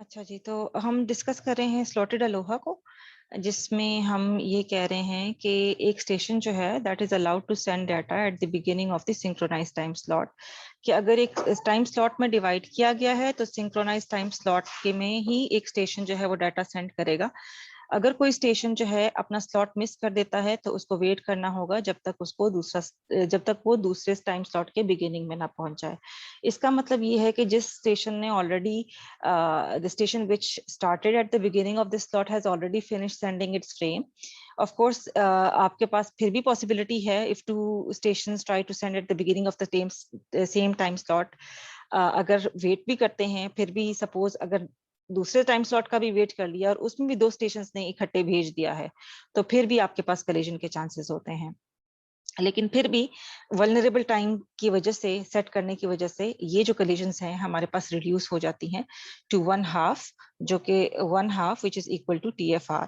अच्छा जी, तो हम डिस्कस कर रहे हैं स्लॉटेड अलोहा को, जिसमें हम ये कह रहे हैं कि एक स्टेशन जो है that is allowed to send data at the beginning of the synchronize time slot. कि अगर एक टाइम स्लॉट में डिवाइड किया गया है तो सिंक्रोनाइज टाइम स्लॉट के में ही एक स्टेशन जो है वो डाटा सेंड करेगा। अगर कोई स्टेशन जो है अपना स्लॉट मिस कर देता है तो उसको वेट करना होगा जब तक वो दूसरे टाइम स्लॉट के बिगिनिंग में ना पहुंच जाए। इसका मतलब ये है कि जिस स्टेशन ने already the station which started at the beginning of the slot has already finish sending its frame. Of course आपके पास फिर भी पॉसिबिलिटी है if two stations try to send at the beginning of the same time slot, अगर wait भी करते हैं फिर भी सपोज अगर दूसरे टाइम स्लॉट का भी वेट कर लिया और उसमें भी दो स्टेशंस ने इकट्ठे भेज दिया है तो फिर भी आपके पास कोलिजन के चांसेस होते हैं। लेकिन फिर भी वल्नरेबल टाइम की वजह से सेट करने की वजह से ये जो कोलिजन्स हैं हमारे पास रिड्यूस हो जाती हैं टू 1/2, जो कि 1/2 which is equal to TFR।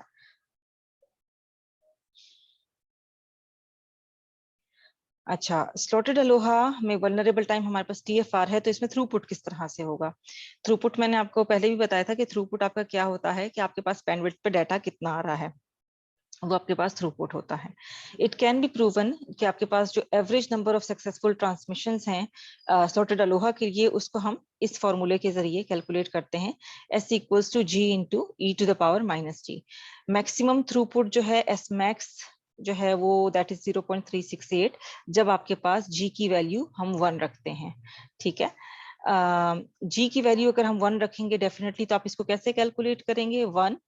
अच्छा, स्लॉटेड अलोहा में वल्नरेबल टाइम हमारे पास TFR है, तो इसमें थ्रूपुट किस तरह से होगा? थ्रूपुट मैंने आपको पहले भी बताया था कि थ्रूपुट आपका क्या होता है कि आपके पास बैंडविड्थ पे डाटा कितना आ रहा है, वो आपके पास थ्रूपुट होता है। इट कैन बी प्रूवन कि आपके पास जो average number of successful transmissions हैं स्लॉटेड अलोहा के लिए, उसको हम इस फॉर्मूले के जरिए कैलकुलेट करते हैं, S equals to G into E⁻⁻G। Maximum throughput जो है S मैक्स जो है वो दैट इज 0.368 जब आपके पास G की वैल्यू हम 1 रखते हैं। ठीक है, G की वैल्यू अगर हम 1 रखेंगे डेफिनेटली, तो आप इसको कैसे कैलकुलेट करेंगे? 1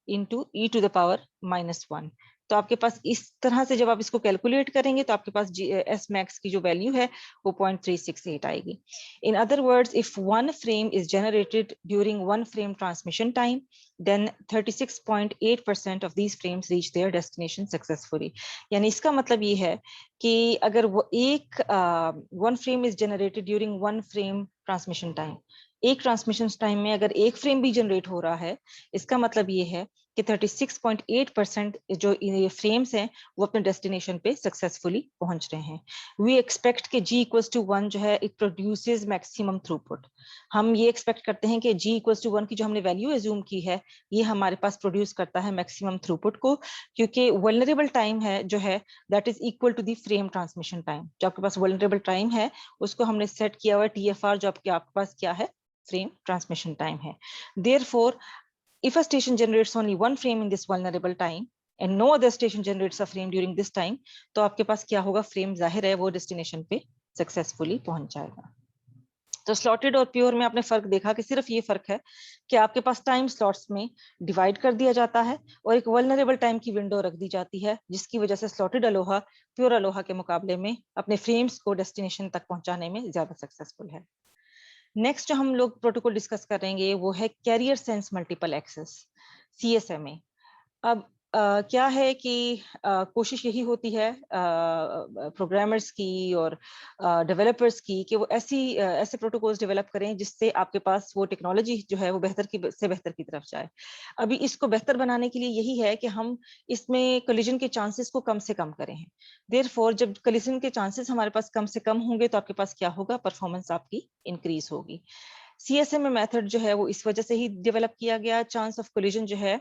इंटू E⁻⁻1। तो आपके पास इस तरह से जब आप इसको कैलकुलेट करेंगे तो आपके पास S मैक्स की जो वैल्यू है वो 0.368 आएगी। इन other words, if one frame is generated during one frame transmission time, then 36.8% of these frames reach their destination successfully। यानी इसका मतलब ये है कि अगर वो एक one frame is generated during one frame transmission time, एक ट्रांसमिशन टाइम में अगर एक फ्रेम भी जनरेट हो रहा है, इसका मतलब ये है कि 36.8% जो ये फ्रेम्स हैं वो अपने डेस्टिनेशन पे सक्सेसफुली पहुंच रहे हैं। वी एक्सपेक्ट कि G इक्वल्स टू 1 जो है इट प्रोड्यूसेस मैक्सिमम थ्रूपुट। हम ये एक्सपेक्ट करते हैं कि G इक्वल्स टू 1 की जो हमने वैल्यू एज्यूम की है ये हमारे पास प्रोड्यूस करता है मैक्सिमम थ्रूपुट को, क्योंकि वल्नरेबल टाइम है जो है that is equal to the frame transmission time. जो आपके पास वल्नरेबल टाइम है उसको हमने सेट किया हुआ है TFR, जो आपके पास क्या है? फ्रेम ट्रांसमिशन टाइम है। Therefore, if a station generates only one frame in this vulnerable time and no other station generates a frame during this time, तो आपके पास क्या होगा? फ्रेम जाहिर है वो डेस्टिनेशन पे सक्सेसफुली पहुंच जाएगा। तो स्लॉटेड और प्योर में आपने फर्क देखा कि सिर्फ ये फर्क है कि आपके पास टाइम स्लॉट्स में डिवाइड कर दिया जाता है और एक वल्नरेबल टाइम की विंडो रख दी जाती है, जिसकी वजह से स्लॉटेड अलोहा प्योर अलोहा के मुकाबले में अपने फ्रेम्स को डेस्टिनेशन तक पहुंचाने में ज्यादा सक्सेसफुल है। नेक्स्ट जो हम लोग प्रोटोकॉल डिस्कस करेंगे वो है carrier sense multiple access, CSMA। अब क्या है कि कोशिश यही होती है प्रोग्रामर्स की और डेवलपर्स की कि वो ऐसे प्रोटोकॉल्स डेवलप करें जिससे आपके पास वो टेक्नोलॉजी जो है वो बेहतर की तरफ जाए। अभी इसको बेहतर बनाने के लिए यही है कि हम इसमें कोलिजन के चांसेस को कम से कम करें। देयरफॉर जब कोलिजन के चांसेस हमारे पास कम से कम होंगे तो आपके पास क्या होगा? परफॉर्मेंस आपकी इंक्रीज होगी। CSMA मेथड जो है वो इस वजह से ही डेवलप किया गया। चांस ऑफ कोलिजन जो है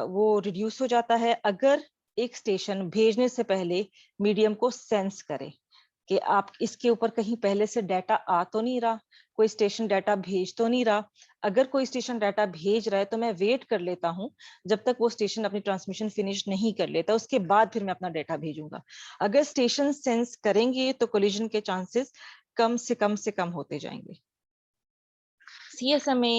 वो रिड्यूस हो जाता है अगर एक स्टेशन भेजने से पहले मीडियम को सेंस करे कि आप इसके ऊपर कहीं पहले से डाटा आ तो नहीं रहा, कोई स्टेशन डाटा भेज तो नहीं रहा। अगर कोई स्टेशन डाटा भेज रहा है तो मैं वेट कर लेता हूं जब तक वो स्टेशन अपनी ट्रांसमिशन फिनिश नहीं कर लेता, उसके बाद फिर मैं अपना डाटा भेजूंगा। अगर स्टेशन सेंस करेंगे तो कोलिजन के चांसेस कम से कम होते जाएंगे। CSMA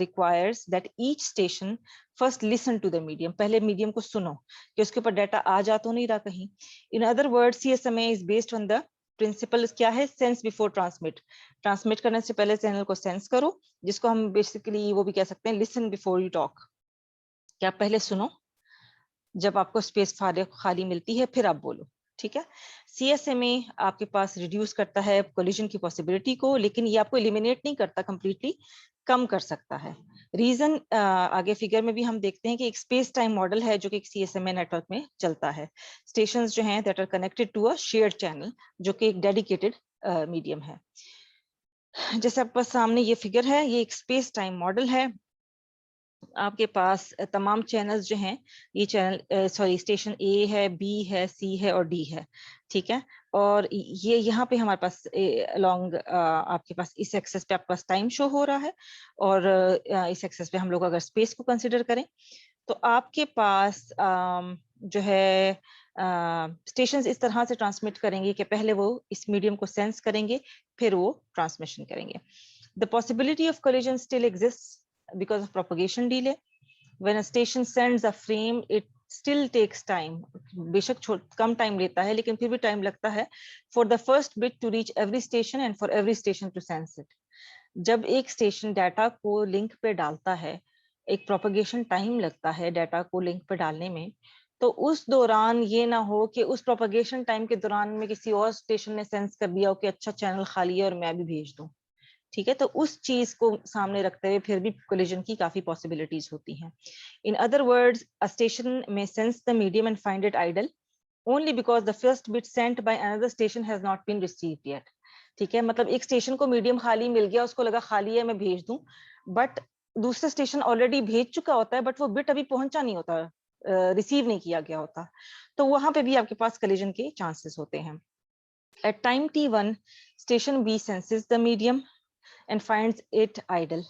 requires that each station first listen to the medium। पहले मीडियम को सुनो कि उसके ऊपर डाटा आ जा तो नहीं रहा कहीं। In other words, CSMA is based on the principle क्या है? Sense before transmit. ट्रांसमिट करने से पहले चैनल को सेंस करो, जिसको हम बेसिकली वो भी कह सकते हैं लिसन बिफोर यू टॉक। क्या पहले सुनो, जब आपको स्पेस खाली मिलती है फिर आप बोलो। ठीक है, CSMA आपके पास रिड्यूस करता है कोलिजन की पॉसिबिलिटी को, लेकिन ये आपको एलिमिनेट नहीं करता कंप्लीटली, कम कर सकता है। रीजन आगे फिगर में भी हम देखते हैं कि एक स्पेस टाइम मॉडल है जो कि एक CSMA नेटवर्क में चलता है। स्टेशंस जो हैं that are connected to a shared channel, जो कि एक डेडिकेटेड मीडियम है। जैसे आपके पास सामने ये फिगर है, ये एक स्पेस टाइम मॉडल है आपके पास तमाम चैनल्स जो हैं, ये चैनल सॉरी स्टेशन ए है, बी है, सी है और डी है, ठीक है। और ये यहाँ पे हमारे पास अलोंग आपके पास इस एक्सेस पे आपके पास टाइम शो हो रहा है, और इस एक्सेस पे हम लोग अगर स्पेस को कंसिडर करें तो आपके पास जो है स्टेशंस इस तरह से ट्रांसमिट करेंगे कि पहले वो इस मीडियम को सेंस करेंगे, फिर वो ट्रांसमिशन करेंगे। The possibility of collision still exists because of propagation delay. When a station sends a frame, it still takes time. बेशक कम टाइम लेता है, लेकिन फिर भी टाइम लगता है for the first bit to reach every station and for every station to sense it. जब एक स्टेशन डाटा को लिंक पे डालता है, एक प्रोपगेशन टाइम लगता है डाटा को लिंक पे डालने में, तो उस दौरान ये ना हो कि उस प्रोपगेशन टाइम के दौरान में किसी और स्टेशन ने सेंस कर दिया हो कि अच्छा चैनल खाली है और मैं भी भेज दूं, ठीक है। तो उस चीज को सामने रखते हुए फिर भी कोलिजन की काफी पॉसिबिलिटीज होती हैं। In other words, a station में sense the medium and find it idle only because the first bit sent by another station has not been received yet, ठीक है। मतलब एक स्टेशन को मीडियम खाली मिल गया, उसको लगा खाली है मैं भेज दूं, बट दूसरा स्टेशन ऑलरेडी भेज चुका होता है, बट वो बिट अभी पहुंचा नहीं होता, रिसीव नहीं किया गया होता, तो वहां पे भी आपके पास कोलिजन के चांसेस होते हैं। At time t1 station b senses the medium and finds it idle।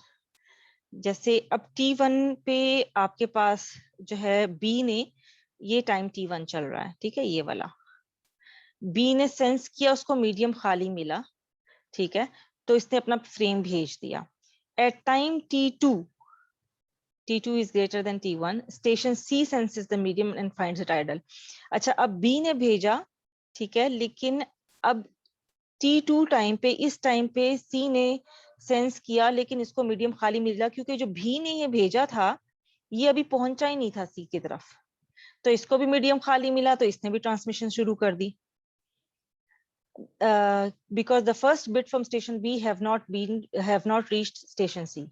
जैसे अब T1 पे आपके पास जो है B ने, ये टाइम T1 चल रहा है, ठीक है, ये वाला B ने सेंस किया, उसको मीडियम खाली मिला, ठीक है, तो इसने अपना फ्रेम भेज दिया। At time T2 is greater than T1, station C senses the medium and finds it idle। अच्छा, अब B ने भेजा, ठीक है, लेकिन अब T2 टाइम पे, इस टाइम पे C ने सेंस किया, लेकिन इसको मीडियम खाली मिला, क्योंकि जो B ने ये भेजा था ये अभी पहुंचा ही नहीं था C की तरफ, तो इसको भी मीडियम खाली मिला, तो इसने भी ट्रांसमिशन शुरू कर दी। Because the first bit from station B have not reached station C,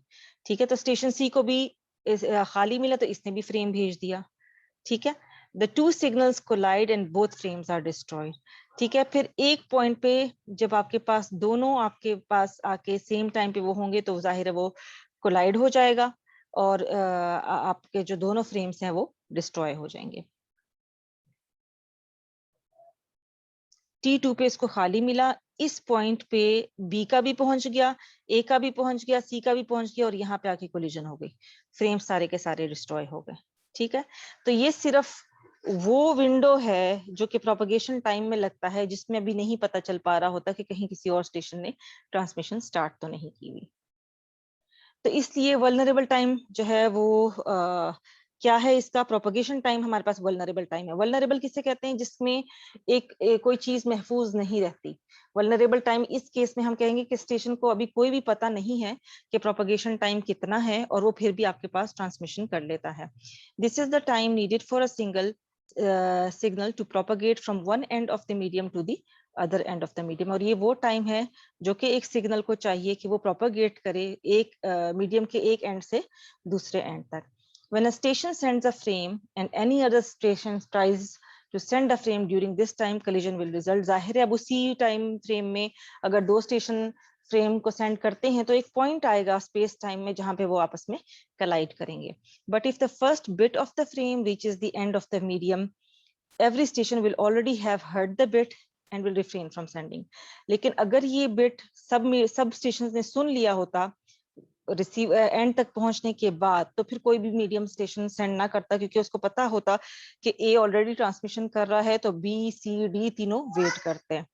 ठीक है, तो स्टेशन C को भी खाली मिला, तो इसने भी फ्रेम भेज दिया, ठीक है। The two signals collide and both frames are destroyed, ठीक है। फिर एक पॉइंट पे जब आपके पास दोनों आपके पास आके सेम टाइम पे वो होंगे, तो जाहिर है वो कोलाइड हो जाएगा और आपके जो दोनों फ्रेम्स हैं वो डिस्ट्रॉय हो जाएंगे। T2 पे इसको खाली मिला, इस पॉइंट पे B का भी पहुंच गया, A का भी पहुंच गया, C का भी पहुंच गया, और यहाँ पे आके कोलिजन हो गई, फ्रेम सारे के सारे डिस्ट्रॉय हो गए, ठीक है। तो ये सिर्फ वो विंडो है जो कि प्रोपगेशन टाइम में लगता है, जिसमें अभी नहीं पता चल पा रहा होता कि कहीं किसी और स्टेशन ने ट्रांसमिशन स्टार्ट तो नहीं की हुई। तो इसलिए वल्नरेबल टाइम जो है वो क्या है, इसका प्रोपगेशन टाइम हमारे पास वल्नरेबल टाइम है। वल्नरेबल किसे कहते हैं, जिसमें कोई चीज महफूज नहीं रहती। वल्नरेबल टाइम इस केस में हम कहेंगे कि स्टेशन को अभी कोई भी पता नहीं है कि प्रोपगेशन टाइम कितना है, और वो फिर भी आपके पास ट्रांसमिशन कर लेता है। This is the time needed for a single signal to propagate from one end of the medium to the other end of the medium. और ये वो टाइम है जो कि एक सिग्नल को चाहिए कि वो प्रोपगेट करे एक मीडियम के एक एंड से दूसरे एंड तक। When a station sends a frame and any other station tries to send a frame during this time, collision will result। जाहिर है अब उसी टाइम फ्रेम में अगर दो स्टेशन फ्रेम को सेंड करते हैं, तो एक पॉइंट आएगा स्पेस टाइम में जहां पे वो आपस में कलाइड करेंगे। But if the first bit of the frame reaches the end of the medium, every station will already have heard the bit and will refrain from sending। लेकिन अगर ये बिट सब स्टेशन ने सुन लिया होता रिसीव एंड तक पहुंचने के बाद, तो फिर कोई भी मीडियम स्टेशन सेंड ना करता, क्योंकि उसको पता होता कि ए ऑलरेडी ट्रांसमिशन कर रहा है, तो बी सी डी तीनों वेट करते हैं।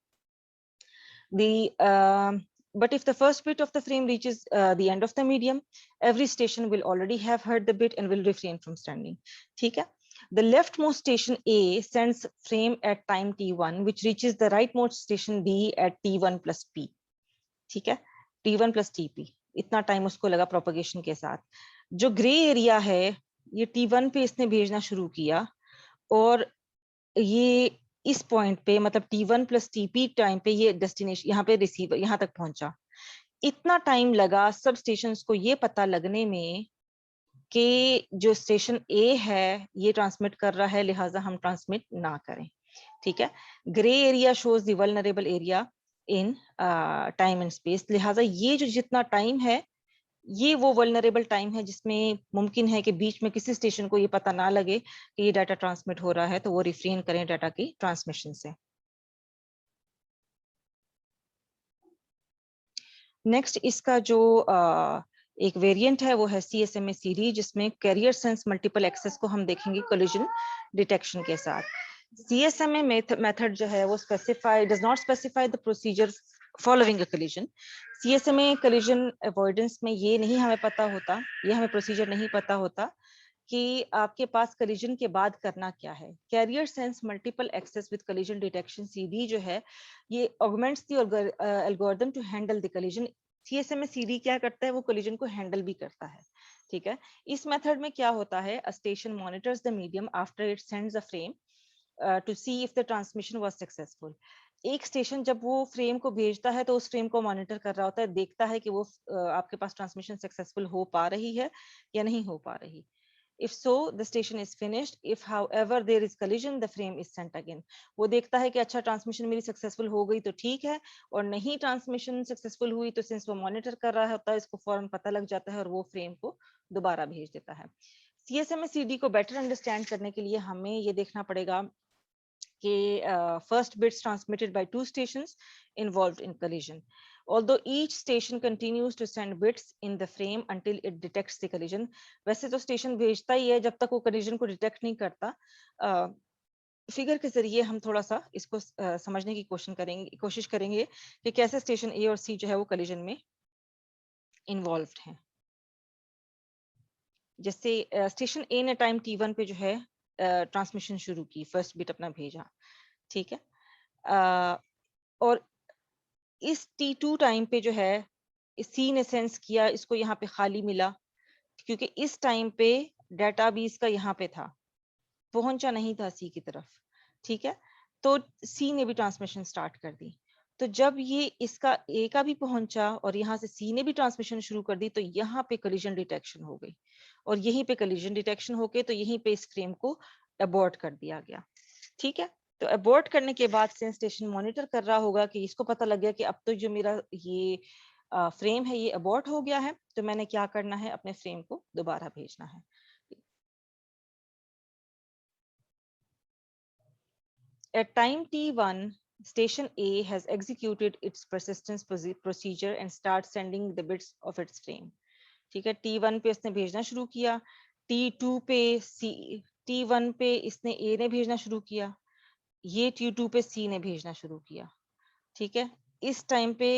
But if the first bit of the frame reaches the end of the medium, every station will already have heard the bit and will refrain from sending, ठीक है। The leftmost station A sends frame at time t1, which reaches the rightmost station B at t1 plus p, ठीक है, t1 plus tp, इतना time उसको लगा propagation के साथ। जो ग्रे एरिया है, ये t1 पे इसने भेजना शुरू किया, और ये इस पॉइंट पे मतलब t1 प्लस टीपी टाइम पे ये डेस्टिनेशन यहाँ पे रिसीवर यहाँ तक पहुंचा। इतना टाइम लगा सब स्टेशंस को ये पता लगने में कि जो स्टेशन ए है ये ट्रांसमिट कर रहा है, लिहाजा हम ट्रांसमिट ना करें, ठीक है। Grey area shows the vulnerable area in time and space, लिहाजा ये जो जितना टाइम है ये वो वल्नरेबल टाइम है जिसमें मुमकिन है कि बीच में किसी स्टेशन को ये पता ना लगे कि ये डाटा ट्रांसमिट हो रहा है, तो वो रिफ्रेन करें डाटा की ट्रांसमिशन से। नेक्स्ट इसका जो एक वेरिएंट है वो है CSMA CD, जिसमें कैरियर सेंस मल्टीपल एक्सेस को हम देखेंगे कोलिजन डिटेक्शन के साथ। CSMA मेथड जो है वो does not specify the procedure following a collision. CSMA collision avoidance में ये नहीं हमें पता होता, ये हमें प्रोसीजर नहीं पता होता कि आपके पास कोलिजन के बाद करना क्या है। Carrier sense multiple access with collision detection CD जो है, ये augments the algorithm to handle the collision. CSMA CD क्या करता है, वो कोलिजन को हैंडल भी करता है। ठीक है, इस मेथड में क्या होता है, a station monitors the medium after it sends a frame to C if the transmission was successful. एक स्टेशन जब वो फ्रेम को भेजता है तो उस फ्रेम को मॉनिटर कर रहा होता है, देखता है कि वो आपके पास ट्रांसमिशन सक्सेसफुल हो पा रही है या नहीं हो पा रही। If so, the station is finished. If, however, there is collision, the frame is sent again. वो देखता है कि अच्छा ट्रांसमिशन मेरी सक्सेसफुल हो गई तो ठीक है, और नहीं ट्रांसमिशन सक्सेसफुल हुई तो सिंस वो मॉनिटर कर रहा होता है, इसको फौरन पता लग जाता है और वो फ्रेम को दोबारा भेज देता है। CSMA CD को बेटर अंडरस्टैंड करने के लिए हमें ये देखना पड़ेगा कि first bits transmitted by two stations involved in collision. Although each station continues to send bits in the frame until it detects the collision. वैसे तो स्टेशन भेजता ही है जब तक वो collision को डिटेक्ट नहीं करता। फिगर के जरिए हम थोड़ा सा इसको समझने की कोशिश करेंगे कि कैसे स्टेशन ए और सी जो है वो collision में इन्वॉल्व्ड हैं। जैसे स्टेशन ए ने टाइम T1 पे जो है ट्रांसमिशन शुरू की, फर्स्ट बिट अपना भेजा, ठीक है, और इस T2 टाइम पे जो है सी ने सेंस किया, इसको यहाँ पे खाली मिला, क्योंकि इस टाइम पे डाटा भी इसका यहाँ पे था, पहुंचा नहीं था सी की तरफ, ठीक है, तो सी ने भी ट्रांसमिशन स्टार्ट कर दी। तो जब ये इसका ए का भी पहुंचा और यहाँ से सी ने भी ट्रांसमिशन शुरू कर दी, तो यहाँ पे कोलिजन डिटेक्शन हो गई, और यहीं पे कोलिजन डिटेक्शन होके तो यहीं पे इस फ्रेम को अबॉर्ट कर दिया गया। ठीक है, तो अबॉर्ट करने के बाद सेंस स्टेशन मॉनिटर कर रहा होगा कि इसको पता लग गया कि अब तो जो मेरा ये फ्रेम है ये अबॉर्ट हो गया है, तो मैंने क्या करना है, अपने फ्रेम को दोबारा भेजना है। At time T1, station A has executed its persistence procedure and starts sending the bits of its frame. ठीक है, T1 पे इसने भेजना शुरू किया, T2 पे T1 पे इसने A ने भेजना शुरू किया, ये T2 पे C ने भेजना शुरू किया। ठीक है, इस टाइम पे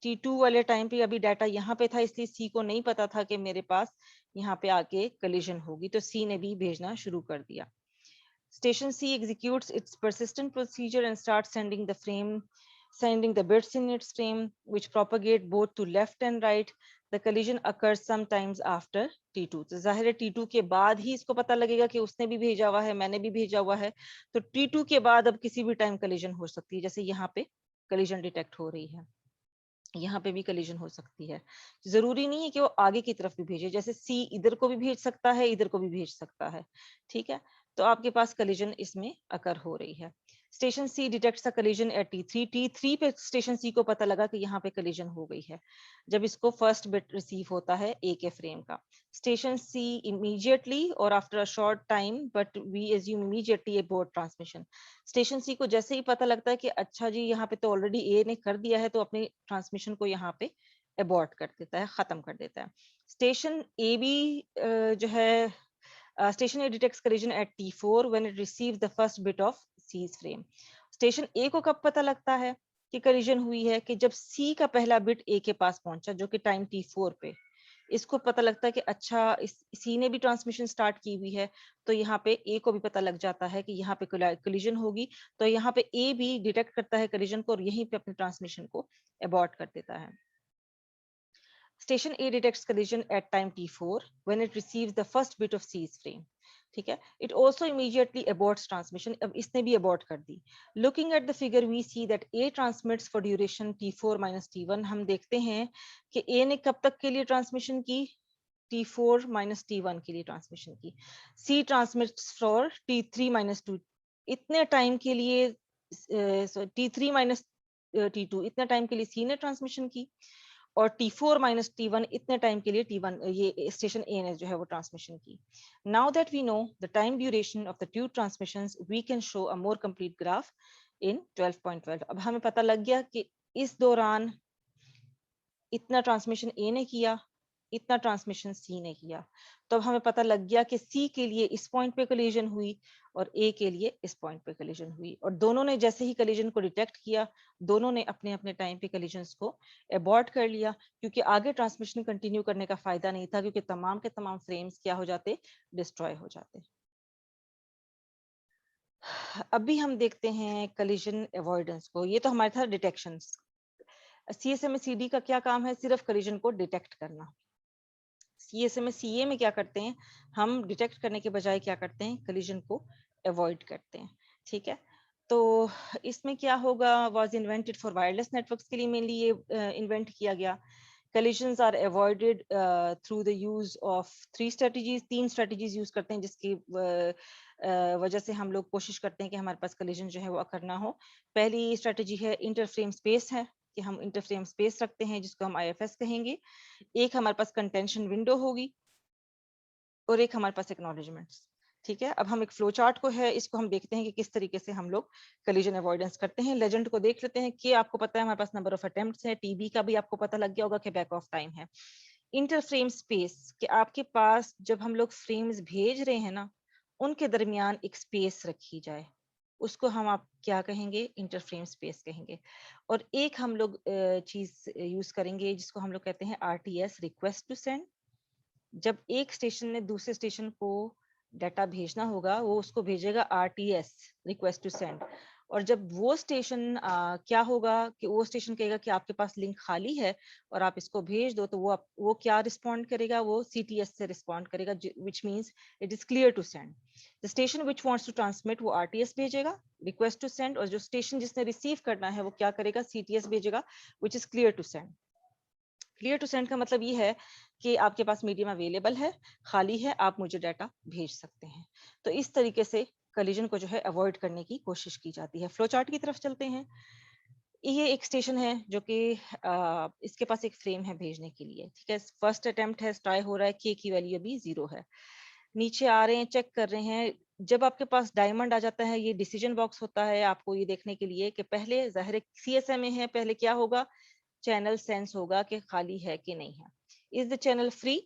T2 वाले टाइम पे अभी डाटा यहाँ पे था, इसलिए C को नहीं पता था कि मेरे पास यहाँ पे आके कोलिजन होगी, तो C ने भी भेजना शुरू कर दिया। Station C executes its persistent procedure and starts sending the bits in its frame, which propagate both to left and right. The collision occurs sometimes after T2. तो जाहिर है T2 के बाद ही इसको पता लगेगा कि उसने भी भेजा हुआ है, मैंने भी भेजा हुआ है, तो T2 के बाद अब किसी भी टाइम कोलिजन हो सकती है। जैसे यहाँ पे कोलिजन डिटेक्ट हो रही है, यहाँ पे भी कोलिजन हो सकती है। जरूरी नहीं है कि वो आगे की तरफ भी भेजे, जैसे सी इधर को भी भेज सकता है, इधर को भी भेज सकता है। ठीक है, तो आपके पास कोलिजन इसमें अकर हो रही है। स्टेशन सी डिटेक्ट्स अ कोलिजन एट T3 पे स्टेशन सी को पता लगा कि यहाँ पे कोलिजन हो गई है, जब इसको फर्स्ट बिट रिसीव होता है ए के फ्रेम का। स्टेशन सी इमीडिएटली और after a short time, but we assume immediately abort transmission. Station C को जैसे ही पता लगता है कि अच्छा जी यहाँ पे तो ऑलरेडी ए ने कर दिया है, तो अपनी ट्रांसमिशन को यहाँ पे अबॉर्ट कर देता है, खत्म कर देता है। स्टेशन ए भी जो है station A detects collision at T4 when it receives the first bit of C's frame. Station A को कब पता लगता है कि कोलिजन हुई है, कि जब सी का पहला बिट ए के पास पहुंचा, जो कि टाइम T4 पे, इसको पता लगता है कि अच्छा सी ने भी ट्रांसमिशन स्टार्ट की हुई है, तो यहाँ पे ए को भी पता लग जाता है कि यहाँ पे कोलिजन होगी, तो यहाँ पे ए भी डिटेक्ट करता है कोलिजन को और यहीं पे अपनी ट्रांसमिशन को अबॉर्ट कर देता है। Station A detects collision at time T4 when it receives the first bit of C's frame. ठीक है, it also immediately aborts transmission. अब इसने भी abort कर दी। Looking at the figure, we see that A transmits for duration T4 minus T1. हम देखते हैं कि A ने कब तक के लिए ट्रांसमिशन की, T4 minus T1 के लिए ट्रांसमिशन की। C transmits for T3 minus 2. इतने टाइम के लिए T3 minus T2 इतने टाइम के लिए C ने ट्रांसमिशन की, और T4 माइनस T1 इतने टाइम के लिए T1 ये स्टेशन ए ने जो है वो ट्रांसमिशन की। Now that we know the time duration of the two transmissions, we can show a more complete graph in 12.12। अब हमें पता लग गया कि इस दौरान इतना ट्रांसमिशन ए ने किया, इतना ट्रांसमिशन सी ने किया। तो अब हमें पता लग गया कि सी के लिए इस पॉइंट पे कोलिजन हुई और ए के लिए इस पॉइंट पे कोलिजन हुई, और दोनों ने जैसे ही कोलिजन को डिटेक्ट किया, दोनों ने अपने अपने टाइम पे कोलिजन्स को अबॉर्ट कर लिया, क्योंकि आगे ट्रांसमिशन कंटिन्यू करने का फायदा नहीं था, क्योंकि तमाम के तमाम फ्रेम्स क्या हो जाते, डिस्ट्रॉय हो जाते। अभी हम देखते हैं कोलिजन अवॉइडेंस को। ये तो हमारे था डिटेक्शन। CSMA-CD का क्या काम है, सिर्फ कोलिजन को डिटेक्ट करना। CSMA-CA में क्या करते हैं, हम डिटेक्ट करने के बजाय क्या करते हैं, कोलिजन को अवॉइड करते हैं। ठीक है, तो इसमें क्या होगा, was invented for wireless networks के लिए मेनली ये इन्वेंट किया गया। collisions are avoided through the use of 3 strategies, 3 strategies use करते हैं, जिसकी वजह से हम लोग कोशिश करते हैं कि हमारे पास collision जो है वो अकर ना हो। पहली स्ट्रेटजी है इंटरफ्रेम स्पेस है, कि हम इंटरफ्रेम स्पेस रखते हैं जिसको हम IFS कहेंगे। एक हमारे पास कंटेंशन विंडो होगी और एक हमारे पास एक्नॉलेजमेंट्स। ठीक है, अब हम एक फ्लो चार्ट को है, इसको हम देखते हैं कि किस तरीके से हम लोग कोलिजन अवॉइडेंस करते हैं। लेजेंड को देख लेते हैं कि आपको पता है हमारे पास नंबर ऑफ अटेम्प्ट्स है, टीबी का भी आपको पता लग गया होगा कि बैक ऑफ टाइम है। इंटरफ्रेम स्पेस कि आपके पास जब हम लोग फ्रेम्स भेज रहे हैं ना, उनके दरमियान एक स्पेस रखी जाए, उसको हम आप क्या कहेंगे, इंटरफ्रेम स्पेस कहेंगे। और एक हम लोग चीज यूज करेंगे जिसको हम लोग कहते हैं RTS, रिक्वेस्ट टू सेंड। जब एक स्टेशन ने दूसरे स्टेशन को डाटा भेजना होगा, वो उसको भेजेगा RTS, रिक्वेस्ट टू सेंड। और जब वो स्टेशन क्या होगा कि वो स्टेशन कहेगा कि आपके पास लिंक खाली है और आप इसको भेज दो, तो वो क्या रिस्पॉन्ड करेगा, वो CTS से रिस्पॉन्ड करेगा, which means it is clear to send. The station which wants to transmit वो RTS भेजेगा, रिक्वेस्ट टू सेंड, और जो स्टेशन जिसने रिसीव करना है वो क्या करेगा, CTS भेजेगा, which is clear to send. Clear to send का मतलब ये है कि आपके पास मीडियम अवेलेबल है, खाली है, आप मुझे डाटा भेज सकते हैं। तो इस तरीके से कोलिजन को जो है अवॉइड करने की कोशिश की जाती है। फ्लो चार्ट की तरफ चलते हैं। ये एक स्टेशन है जो कि इसके पास एक फ्रेम है भेजने के लिए। ठीक है, फर्स्ट अटेम्प्ट है, ट्राई हो रहा है, के की वैल्यू अभी 0 है। नीचे आ रहे हैं, चेक कर रहे हैं। जब आपके पास डायमंड आ जाता है, ये डिसीजन बॉक्स होता है आपको ये देखने के लिए कि पहले जाहिर CSMA है, पहले क्या होगा, चैनल सेंस होगा कि खाली है कि नहीं है। Is the channel free?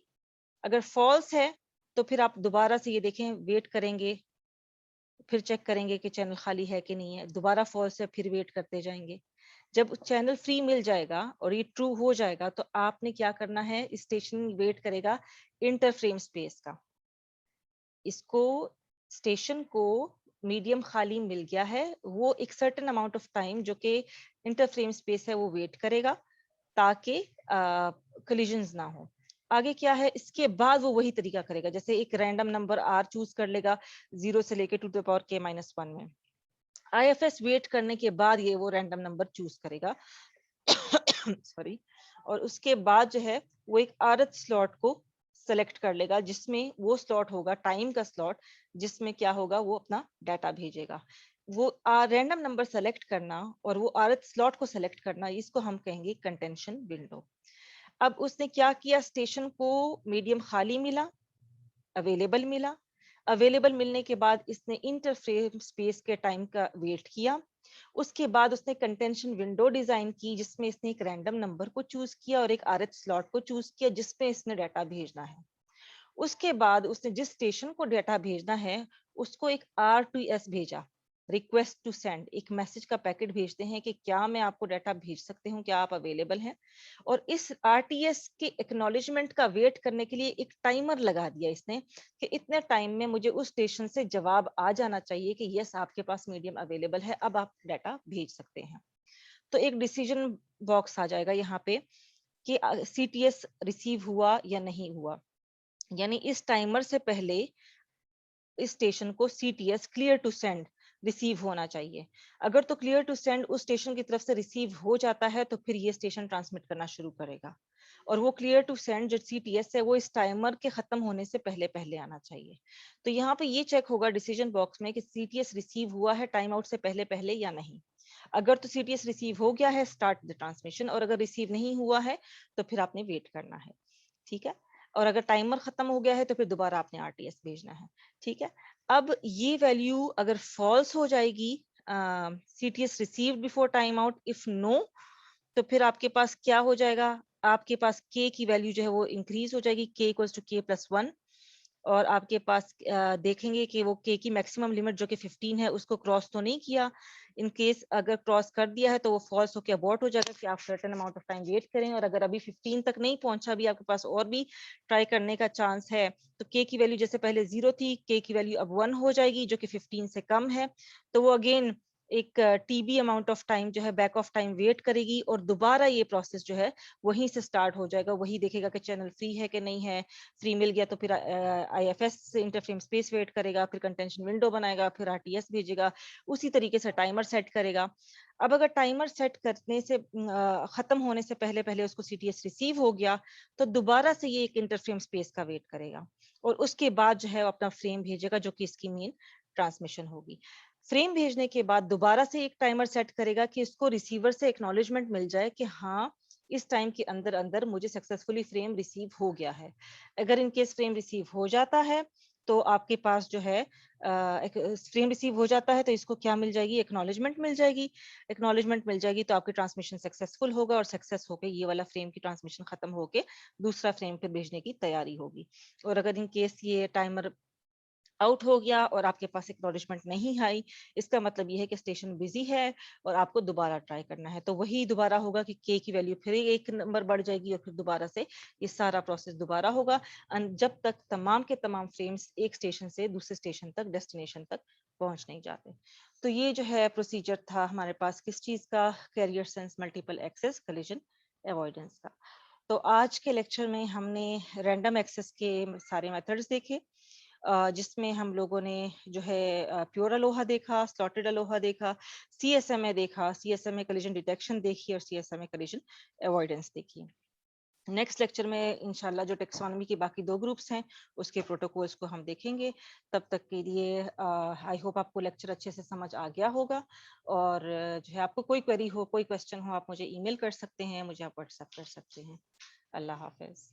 अगर फॉल्स है तो फिर आप दोबारा से ये देखें, वेट करेंगे, फिर चेक करेंगे कि चैनल खाली है कि नहीं है, दोबारा फॉल्स है, फिर वेट करते जाएंगे। जब चैनल फ्री मिल जाएगा और ये ट्रू हो जाएगा, तो आपने क्या करना है, स्टेशन वेट करेगा इंटरफ्रेम स्पेस का। इसको स्टेशन को मीडियम खाली मिल गया है, वो एक सर्टेन अमाउंट ऑफ टाइम जो कि इंटरफ्रेम स्पेस है वो वेट करेगा, ताकि कोलिजन्स ना हो। आगे क्या है, इसके बाद वो वही तरीका करेगा, जैसे एक रैंडम नंबर R चूज कर लेगा 0 से लेके टू द पावर K-1 में। IFS वेट करने के बाद ये वो रैंडम नंबर चूज करेगा सॉरी, और उसके बाद जो है वो एक RH स्लॉट को सेलेक्ट कर लेगा, जिसमें वो स्लॉट होगा टाइम का स्लॉट, जिसमें क्या होगा, वो अपना डाटा भेजेगा। वो रैंडम नंबर सेलेक्ट करना और वो RH स्लॉट को सेलेक्ट करना, इसको हम कहेंगे कंटेंशन विंडो। अब उसने क्या किया, स्टेशन को मीडियम खाली मिला, अवेलेबल मिला। अवेलेबल मिलने के बाद इसने इंटरफ्रेम स्पेस के टाइम का वेट किया। उसके बाद उसने कंटेंशन विंडो डिजाइन की, जिसमें इसने एक रैंडम नंबर को चूज किया और एक RH स्लॉट को चूज किया, जिसमें इसने डाटा भेजना है। उसके बाद उसने जिस स्टेशन को डाटा भेजना है, उसको एक R2S भेजा, रिक्वेस्ट टू सेंड, एक मैसेज का पैकेट भेजते हैं कि क्या मैं आपको डाटा भेज सकती हूँ, क्या आप अवेलेबल हैं। और इस RTS के एक्नॉलेजमेंट का वेट करने के लिए एक टाइमर लगा दिया इसने कि इतने टाइम में मुझे उस स्टेशन से जवाब आ जाना चाहिए कि यस आपके पास मीडियम अवेलेबल है, अब आप डाटा भेज सकते हैं। तो एक डिसीजन बॉक्स आ जाएगा यहाँ पे कि CTS रिसीव हुआ या नहीं हुआ, यानी इस टाइमर से पहले इस स्टेशन को CTS clear to send receive होना चाहिए। अगर तो क्लियर टू सेंड उस स्टेशन की तरफ से रिसीव हो जाता है, तो फिर ये स्टेशन ट्रांसमिट करना शुरू करेगा, और वो क्लियर टू सेंड जो CTS है वो इस टाइमर के खत्म होने से पहले पहले आना चाहिए। तो यहाँ पे ये चेक होगा डिसीजन बॉक्स में कि CTS रिसीव हुआ है टाइम आउट से पहले पहले या नहीं। अगर तो सीटीएस रिसीव हो गया है, स्टार्ट द ट्रांसमिशन, और अगर रिसीव नहीं हुआ है तो फिर आपने वेट करना है। ठीक है, और अगर टाइमर खत्म हो गया है तो फिर दोबारा आपने आरटीएस भेजना है। ठीक है, अब ये वैल्यू अगर फॉल्स हो जाएगी, CTS received before time out, if no, तो फिर आपके पास क्या हो जाएगा, आपके पास के की वैल्यू जो है वो इंक्रीज हो जाएगी, के इक्वल्स टू के प्लस 1, और आपके पास देखेंगे कि वो के की मैक्सिमम लिमिट जो कि 15 है उसको क्रॉस तो नहीं किया। इन केस अगर क्रॉस कर दिया है तो वो फॉल्स होकर अबॉर्ट हो जाएगा कि आप certain amount of time wait करें, और अगर अभी 15 तक नहीं पहुंचा, भी आपके पास और भी ट्राई करने का चांस है, तो के की वैल्यू जैसे पहले 0 थी, के की वैल्यू अब 1 हो जाएगी जो कि 15 से कम है, तो वो अगेन एक टीबी अमाउंट ऑफ टाइम जो है बैक ऑफ टाइम वेट करेगी, और दोबारा ये प्रोसेस जो है वहीं से स्टार्ट हो जाएगा। वही देखेगा कि चैनल फ्री है कि नहीं है, फ्री मिल गया तो फिर आईएफएस से इंटरफ्रेम स्पेस वेट करेगा, फिर कंटेंशन विंडो बनाएगा, फिर आरटीएस भेजेगा, उसी तरीके से टाइमर सेट करेगा। अब अगर टाइमर सेट करने से खत्म होने से पहले पहले उसको सीटीएस रिसीव हो गया, तो दोबारा से ये एक इंटरफ्रेम स्पेस का वेट करेगा, और उसके बाद जो है वो अपना फ्रेम भेजेगा जो कि इसकी मेन ट्रांसमिशन होगी। फ्रेम भेजने के बाद दोबारा से एक टाइमर सेट करेगा कि इसको रिसीवर से एक्नॉलेजमेंट मिल जाए कि हाँ, इस टाइम के अंदर अंदर मुझे सक्सेसफुली फ्रेम रिसीव हो गया है। अगर इन केस फ्रेम रिसीव हो जाता है तो आपके पास जो है फ्रेम रिसीव हो जाता है तो इसको क्या मिल जाएगी, एक्नॉलेजमेंट मिल जाएगी। एक्नॉलेजमेंट मिल जाएगी तो आपकी ट्रांसमिशन सक्सेसफुल होगा, और सक्सेस होके ये वाला फ्रेम की ट्रांसमिशन खत्म होके दूसरा फ्रेम फिर भेजने की तैयारी होगी। और अगर इन केस ये टाइमर आउट हो गया और आपके पास एक्नॉलेजमेंट नहीं आई, इसका मतलब ये है कि स्टेशन बिजी है और आपको दोबारा ट्राई करना है। तो वही दोबारा होगा कि के की वैल्यू फिर एक नंबर बढ़ जाएगी, और फिर दोबारा से ये सारा प्रोसेस दोबारा होगा, जब तक तमाम के तमाम फ्रेम्स एक स्टेशन से दूसरे स्टेशन तक, डेस्टिनेशन तक पहुंच नहीं जाते। तो ये जो है प्रोसीजर था हमारे पास किस चीज का, carrier sense multiple access collision avoidance का। तो आज के लेक्चर में हमने रैंडम एक्सेस के सारे मेथड्स देखे, जिसमें हम लोगों ने जो है प्योर अलोहा देखा, स्लॉटेड अलोहा देखा, सीएसएमए देखा, सीएसएमए कोलिजन डिटेक्शन देखी, और सीएसएमए कोलिजन अवॉइडेंस देखी। नेक्स्ट लेक्चर में इंशाल्लाह जो टेक्सोनॉमी की बाकी दो ग्रुप्स हैं उसके प्रोटोकॉल्स को हम देखेंगे। तब तक के लिए आई होप आपको लेक्चर अच्छे से समझ आ गया होगा, और जो है आपको कोई क्वेरी हो, कोई क्वेश्चन हो, आप मुझे ईमेल कर सकते हैं, मुझे आप व्हाट्सएप कर सकते हैं। अल्लाह हाफिज।